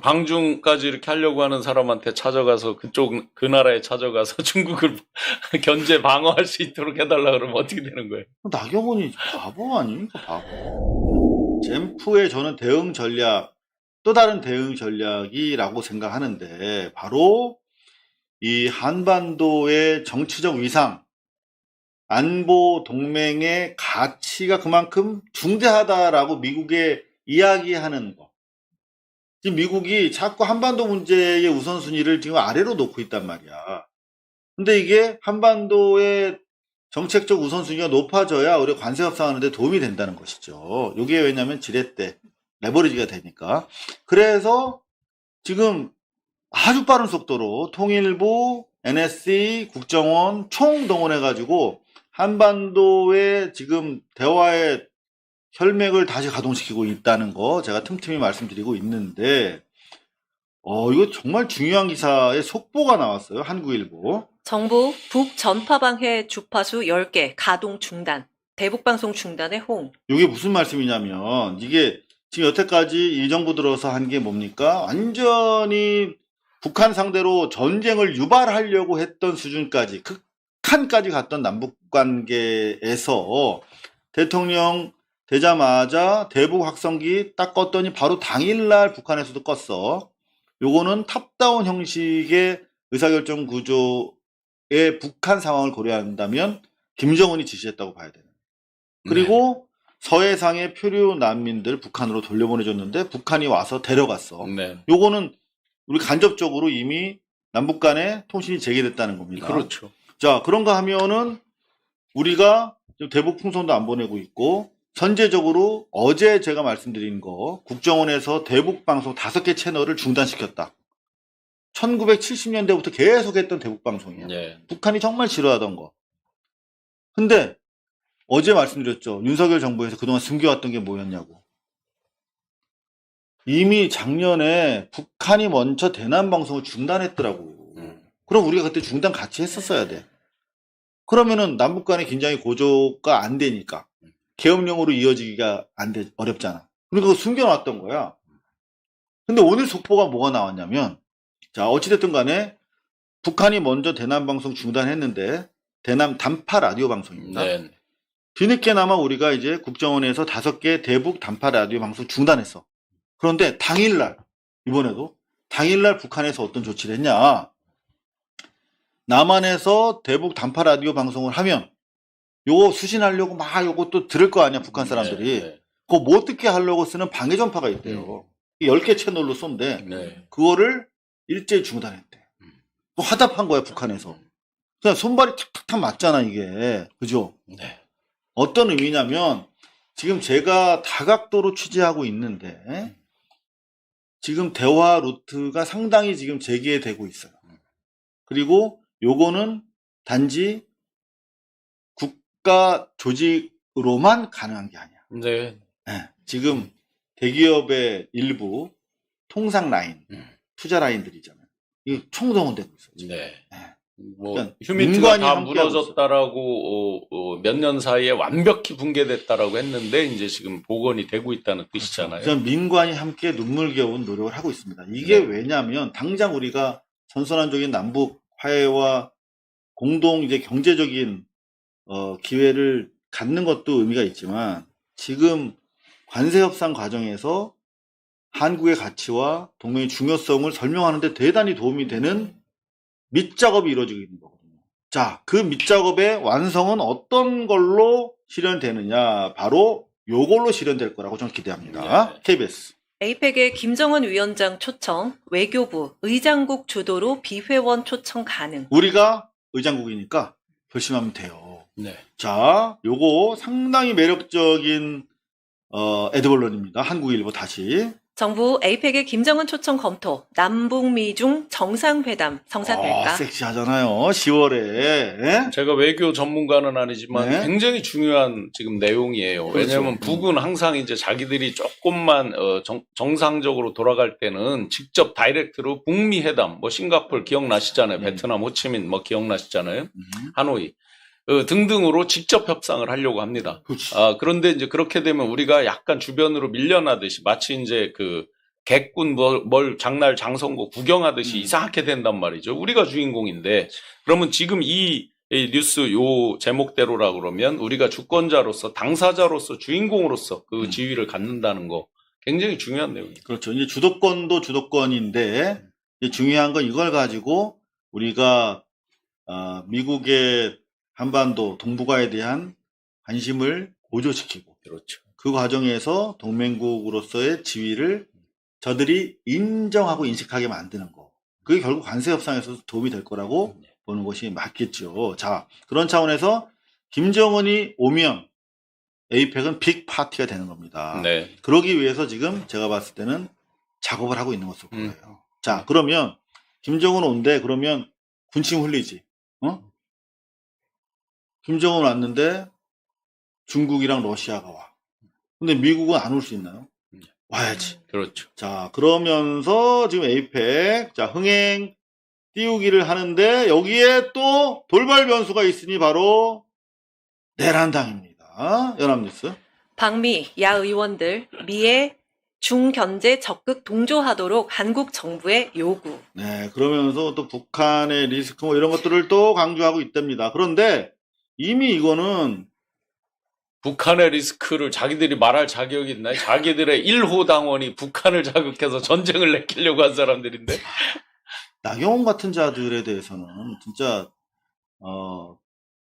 방중까지 이렇게 하려고 하는 사람한테 찾아가서 그 나라에 찾아가서 중국을 견제 방어할 수 있도록 해달라 그러면 어떻게 되는 거예요? 나경원이 바보 아닙니까, 바보. 젠프의 저는 대응 전략, 또 다른 대응 전략이라고 생각하는데, 바로 이 한반도의 정치적 위상, 안보 동맹의 가치가 그만큼 중대하다라고 미국에 이야기하는 거. 지금 미국이 자꾸 한반도 문제의 우선순위를 지금 아래로 놓고 있단 말이야. 근데 이게 한반도의 정책적 우선순위가 높아져야 우리가 관세 협상하는데 도움이 된다는 것이죠. 이게 왜냐하면 지렛대, 레버리지가 되니까. 그래서 지금 아주 빠른 속도로 통일부, NSC, 국정원 총 동원해가지고 한반도의 지금 대화의 혈맥을 다시 가동시키고 있다는 거 제가 틈틈이 말씀드리고 있는데, 이거 정말 중요한 기사의 속보가 나왔어요. 한국일보. 정부 북전파방해 주파수 10개 가동 중단. 대북방송 중단의 호응. 이게 무슨 말씀이냐면, 이게 지금 여태까지 이 정부 들어서 한 게 뭡니까? 완전히 북한 상대로 전쟁을 유발하려고 했던 수준까지, 극한까지 갔던 남북관계에서 대통령 되자마자 대북 확성기 딱 껐더니 바로 당일날 북한에서도 껐어. 요거는 탑다운 형식의 의사결정 구조의 북한 상황을 고려한다면 김정은이 지시했다고 봐야 되는. 그리고 서해상의 표류 난민들 북한으로 돌려보내줬는데 북한이 와서 데려갔어. 네. 요거는 우리 간접적으로 이미 남북 간의 통신이 재개됐다는 겁니다. 그렇죠. 자, 그런가 하면은 우리가 지금 대북 풍선도 안 보내고 있고, 선제적으로 어제 제가 말씀드린 거 국정원에서 대북 방송 5개 채널을 중단시켰다. 1970년대부터 계속 했던 대북 방송이야. 네. 북한이 정말 싫어하던 거. 근데 어제 말씀드렸죠. 윤석열 정부에서 그동안 숨겨왔던 게 뭐였냐고. 이미 작년에 북한이 먼저 대남 방송을 중단했더라고. 그럼 우리가 그때 중단 같이 했었어야 돼. 그러면은 남북 간의 긴장이 고조가 안 되니까 계엄령으로 이어지기가 어렵잖아. 그러니까 숨겨놨던 거야. 근데 오늘 속보가 뭐가 나왔냐면, 자, 어찌됐든 간에 북한이 먼저 대남 방송 중단했는데, 대남 단파 라디오 방송입니다. 네. 뒤늦게나마 우리가 이제 국정원에서 5개 대북 단파 라디오 방송 중단했어. 그런데 당일날, 이번에도 당일날 북한에서 어떤 조치를 했냐. 남한에서 대북 단파 라디오 방송을 하면 요거 수신하려고 막 요거 또 들을 거 아니야, 북한 사람들이. 네. 그거 못 듣게 하려고 쓰는 방해 전파가 있대요. 10개 채널로 쏜대. 네. 그거를 일제히 중단했대. 또 화답한 거야, 북한에서. 그냥 손발이 탁탁탁 맞잖아, 이게. 그죠? 네. 어떤 의미냐면, 지금 제가 다각도로 취재하고 있는데, 지금 대화 루트가 상당히 지금 재개되고 있어요. 그리고 요거는 단지 국가 조직으로만 가능한 게 아니야. 네. 네, 지금 대기업의 일부 통상 라인, 투자 라인들이잖아요. 이게 총동원되고 있어요. 지금. 네. 네. 뭐 그러니까 휴민트가 민관이 다 함께하고 무너졌다라고 몇 년 사이에 완벽히 붕괴됐다라고 했는데 이제 지금 복원이 되고 있다는 뜻이잖아요. 그래서 민관이 함께 눈물겨운 노력을 하고 있습니다. 이게 네. 왜냐하면 당장 우리가 선선한적인 남북 화해와 공동 이제 경제적인 기회를 갖는 것도 의미가 있지만, 지금 관세 협상 과정에서 한국의 가치와 동맹의 중요성을 설명하는 데 대단히 도움이 되는 밑작업이 이루어지고 있는 거거든요. 자, 그 밑작업의 완성은 어떤 걸로 실현되느냐, 바로 요걸로 실현될 거라고 저는 기대합니다. 네. KBS. 에이펙의 김정은 위원장 초청, 외교부, 의장국 주도로 비회원 초청 가능. 우리가 의장국이니까 결심하면 돼요. 네. 자, 요거 상당히 매력적인 에드벌런입니다. 한국일보 다시. 정부 에이펙의 김정은 초청 검토, 남북미중 정상회담 성사될까? 섹시하잖아요. 10월에. 제가 외교 전문가는 아니지만 네. 굉장히 중요한 지금 내용이에요. 그렇죠. 왜냐하면 북은 항상 이제 자기들이 조금만 정상적으로 돌아갈 때는 직접 다이렉트로 북미 회담, 뭐 싱가포르 기억나시잖아요. 베트남 호치민 뭐 기억나시잖아요. 하노이 등등으로 직접 협상을 하려고 합니다. 그렇지. 그런데 이제 그렇게 되면 우리가 약간 주변으로 밀려나듯이 마치 이제 그 객군 뭘 장날 장성고 구경하듯이 이상하게 된단 말이죠. 우리가 주인공인데 그러면 지금 이 뉴스 요 제목대로라 그러면 우리가 주권자로서 당사자로서 주인공으로서 그 지위를 갖는다는 거 굉장히 중요한 내용이죠. 그렇죠. 이제 주도권도 주도권인데 이제 중요한 건 이걸 가지고 우리가 미국의 한반도 동북아에 대한 관심을 고조시키고 그렇죠. 그 과정에서 동맹국으로서의 지위를 저들이 인정하고 인식하게 만드는 거. 그게 결국 관세 협상에서도 도움이 될 거라고 보는 것이 맞겠죠. 자, 그런 차원에서 김정은이 오면 에이펙은 빅 파티가 되는 겁니다. 네. 그러기 위해서 지금 제가 봤을 때는 작업을 하고 있는 것으로 보여요. 자, 그러면 김정은 온대. 그러면 군침 흘리지. 김정은 왔는데 중국이랑 러시아가 와. 근데 미국은 안 올 수 있나요? 와야지. 그렇죠. 자, 그러면서 지금 에이펙, 자, 흥행 띄우기를 하는데 여기에 또 돌발 변수가 있으니 바로 내란당입니다. 연합뉴스. 방미 야 의원들 미의 중견제 적극 동조하도록 한국 정부의 요구. 네, 그러면서 또 북한의 리스크 뭐 이런 것들을 또 강조하고 있답니다. 그런데 이미 이거는 북한의 리스크를 자기들이 말할 자격이 있나요? 자기들의 1호 당원이 북한을 자극해서 전쟁을 내키려고 한 사람들인데. 나경원 같은 자들에 대해서는 진짜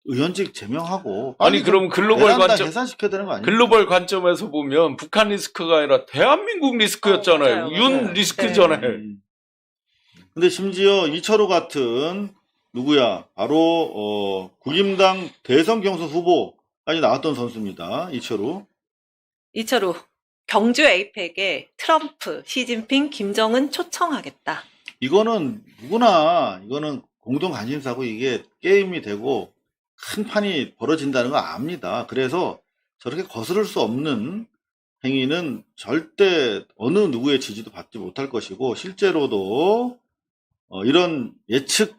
의원직 제명하고 아니 그럼 글로벌 관점 해산시켜야 되는 거 아니에요? 글로벌 관점에서 보면 북한 리스크가 아니라 대한민국 리스크였잖아요. 맞아요. 윤 네. 리스크잖아요. 근데 심지어 이철우 같은 누구야? 바로 국임당 대선 경선 후보까지 나왔던 선수입니다. 이철우. 경주 에이펙에 트럼프, 시진핑, 김정은 초청하겠다. 이거는 누구나 이거는 공동 관심사고 이게 게임이 되고 큰 판이 벌어진다는 거 압니다. 그래서 저렇게 거스를 수 없는 행위는 절대 어느 누구의 지지도 받지 못할 것이고 실제로도 이런 예측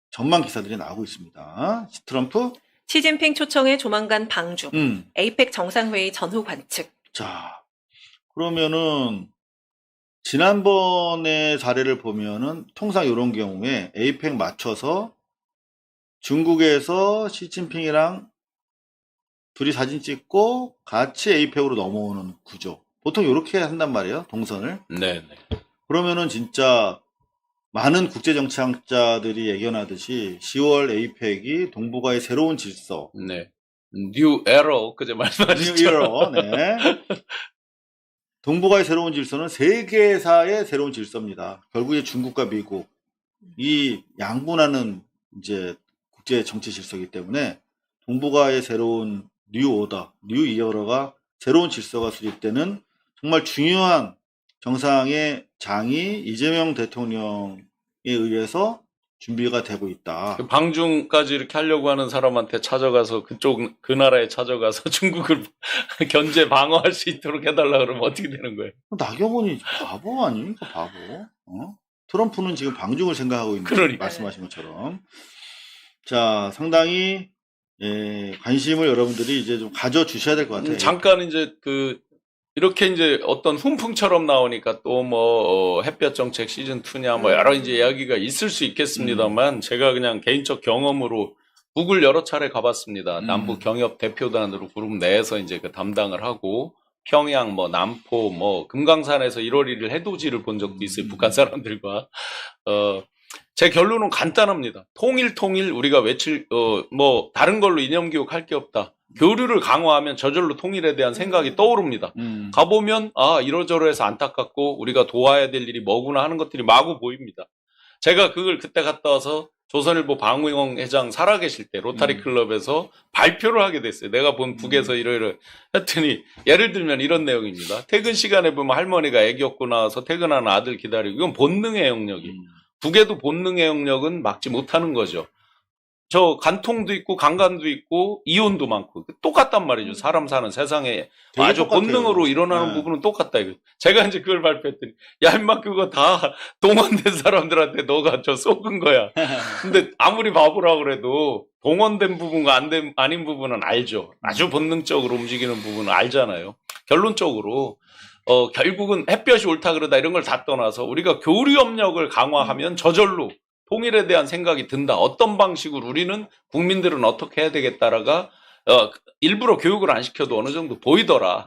전망 기사들이 나오고 있습니다. 트럼프 시진핑 초청에 조만간 방중. 에이펙 정상회의 전후 관측. 자, 그러면은 지난번의 사례를 보면은 통상 이런 경우에 에이펙 맞춰서 중국에서 시진핑이랑 둘이 사진 찍고 같이 에이펙으로 넘어오는 구조. 보통 이렇게 한단 말이에요. 동선을. 네. 그러면은 진짜 많은 국제정치학자들이 예견하듯이 10월 에이펙이 동북아의 새로운 질서. 네. 뉴 에러 그제 말씀하셨죠. 뉴 에러. 네. 동북아의 새로운 질서는 세계사의 새로운 질서입니다. 결국에 중국과 미국 이 양분하는 이제 국제 정치 질서이기 때문에 동북아의 새로운 뉴 오더, 뉴 이어러가 새로운 질서가 수립되는 정말 중요한 정상의 장이 이재명 대통령에 의해서 준비가 되고 있다. 방중까지 이렇게 하려고 하는 사람한테 찾아가서 그 나라에 찾아가서 중국을 견제 방어할 수 있도록 해달라 그러면 어떻게 되는 거예요? 나경원이 바보 아닙니까? 바보. 트럼프는 지금 방중을 생각하고 있는 그러니까. 말씀하신 것처럼. 자, 상당히 관심을 여러분들이 이제 좀 가져주셔야 될 것 같아요. 잠깐 이제 이렇게 이제 어떤 훈풍처럼 나오니까 또 뭐 햇볕 정책 시즌 2냐 뭐 여러 이제 이야기가 있을 수 있겠습니다만 제가 그냥 개인적 경험으로 북을 여러 차례 가봤습니다. 남북 경협 대표단으로 그룹 내에서 이제 그 담당을 하고 평양 뭐 남포 뭐 금강산에서 1월 1일 해돋이를 본 적도 있어요. 북한 사람들과. 제 결론은 간단합니다. 통일 우리가 뭐 다른 걸로 이념 교육할 게 없다. 교류를 강화하면 저절로 통일에 대한 생각이 떠오릅니다. 가보면 이러저러해서 안타깝고 우리가 도와야 될 일이 뭐구나 하는 것들이 마구 보입니다. 제가 그걸 그때 갔다 와서 조선일보 방우영 회장 살아계실 때 로타리 클럽에서 발표를 하게 됐어요. 내가 본 북에서 이러이러 했더니 예를 들면 이런 내용입니다. 퇴근 시간에 보면 할머니가 애기 업고 나와서 퇴근하는 아들 기다리고 이건 본능의 영역이에요. 북에도 본능의 영역은 막지 못하는 거죠. 저 간통도 있고 강간도 있고 이혼도 많고 똑같단 말이죠. 사람 사는 세상에 아주 똑같아요. 본능으로 일어나는 부분은 똑같다 이거. 제가 이제 그걸 발표했더니 야 임마 그거 다 동원된 사람들한테 너가 저 쏘은 거야. 근데 아무리 바보라고 그래도 동원된 부분과 아닌 부분은 알죠. 아주 본능적으로 움직이는 부분은 알잖아요. 결론적으로 결국은 햇볕이 옳다 그러다 이런 걸 다 떠나서 우리가 교류협력을 강화하면 저절로 통일에 대한 생각이 든다. 어떤 방식으로 우리는 국민들은 어떻게 해야 되겠다라가 일부러 교육을 안 시켜도 어느 정도 보이더라.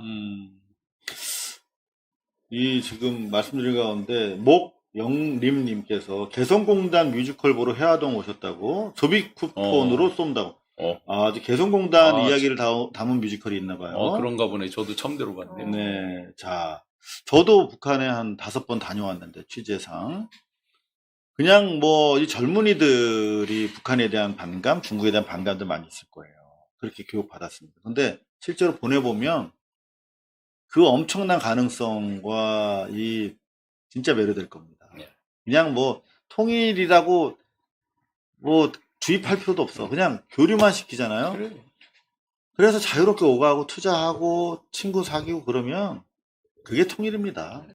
이 지금 말씀드린 가운데 목영림님께서 개성공단 뮤지컬 보러 해화동 오셨다고 소비 쿠폰으로 쏜다고. 아주 개성공단 이야기를 담은 뮤지컬이 있나 봐요. 그런가 보네. 저도 처음 들어봤네요. 네. 자, 저도 북한에 한 5번 다녀왔는데, 취재상. 그냥 뭐, 이 젊은이들이 북한에 대한 반감, 중국에 대한 반감도 많이 있을 거예요. 그렇게 교육받았습니다. 근데 실제로 보내보면 그 엄청난 가능성과 이 진짜 매료될 겁니다. 그냥 뭐, 통일이라고 뭐, 주입할 필요도 없어. 그냥 교류만 시키잖아요. 그래. 그래서 자유롭게 오가고 투자하고 친구 사귀고 그러면 그게 통일입니다.